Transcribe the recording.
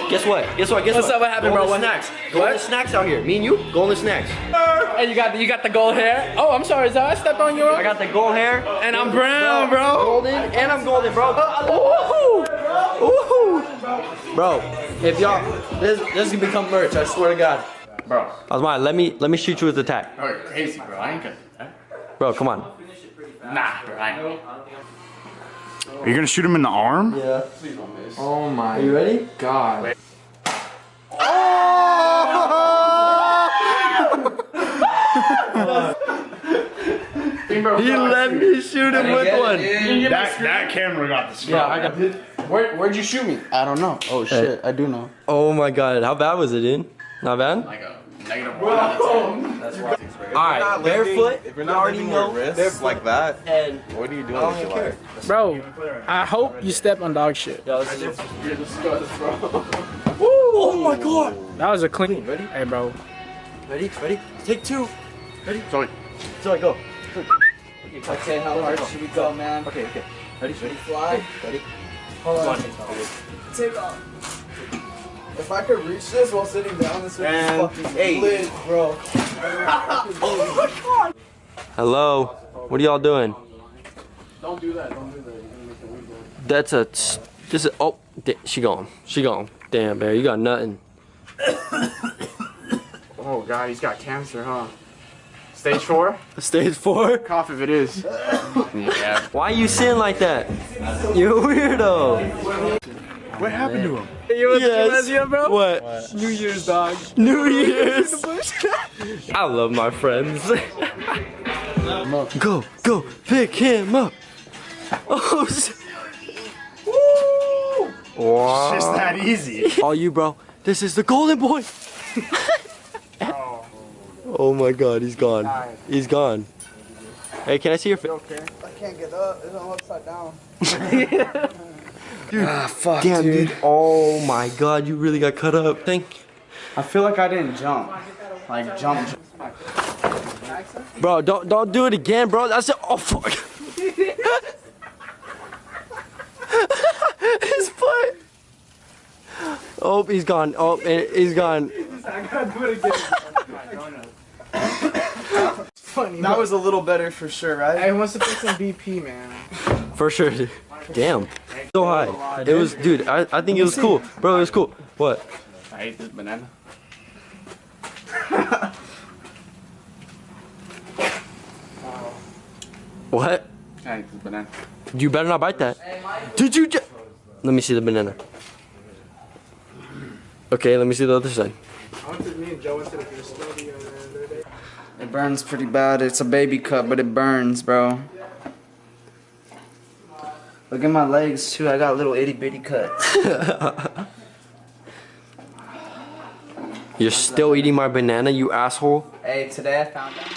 Guess what? Guess what? Guess What's what? up? What happened, bro? Golden snacks. Golden snacks out here. Me and you, golden snacks. Hey, you got the gold hair. Oh, I'm sorry. Is that I stepped on you? I got the gold hair. And I'm brown, bro. Golden, and I'm golden, bro. Woohoo! Woohoo! Bro, if y'all, this can become merch. I swear to God. Bro. Osman, let me shoot you with the tack. Oh, you're crazy, bro. I ain't gonna do that. Bro, come on. Nah, bro. I ain't. Are you gonna shoot him in the arm? Yeah. Oh my. Are you ready? God. He let me shoot him with one. That camera got the screen. Yeah, I got it. Where'd you shoot me? I don't know. Oh shit, I do know. Oh my God, how bad was it, dude? Not bad? Like a -1 out of 10. That's right. Alright, barefoot, If you're you not already lifting know. with wrists like that, And what are you doing I don't with even your care. life? Bro, I hope you step on dog shit. Yo, this is oh my God. That was a clean. Ready? Hey, bro. Ready? Ready? Take two. Ready? Sorry. Sorry, go. Okay, how hard should we go, man? Okay, okay. Ready? Ready? Fly. Ready? Hold on. One. Take off. If I could reach this while sitting down, this would be And fucking eight. lit, bro. Hello. What are y'all doing? Don't do that. Don't do that. You're gonna make the weed go. That's a. This is. Oh, she gone. She gone. Damn, Bear, you got nothing. Oh God, he's got cancer, huh? Stage 4? Stage 4? Cough if it is. Yeah. Why you sitting like that? You're a weirdo. What happened to him? You want Yes. to bro? What? New Year's, dog. New Year's. I love my friends. Go, go, pick him up. Oh, wow. It's just that easy. All you, bro. This is the golden boy. Oh my God, he's gone. He's gone. Hey, can I see your face? Okay. I can't get up. It's all upside down. Dude, fuck, damn, dude. Oh my God, you really got cut up. I feel like I didn't jump. Like jump. Bro, don't do it again, bro. That's it. Oh fuck. His foot. Oh, he's gone. Oh, he's gone. I gotta do it again. Funny. That was a little better for sure, right? Hey, who wants to pick some BP, man? For sure. Damn. So high. It was, dude. I think it was cool, bro. It was cool. What? I ate this banana. What? I ate this banana. You better not bite that. Did you just? Let me see the banana. Okay, let me see the other side. Me and Joe went to the smoothie the other day. It burns pretty bad. It's a baby cut, but it burns, bro. Look at my legs too. I got little itty bitty cuts. You're still eating my banana, you asshole. Hey, today I found out.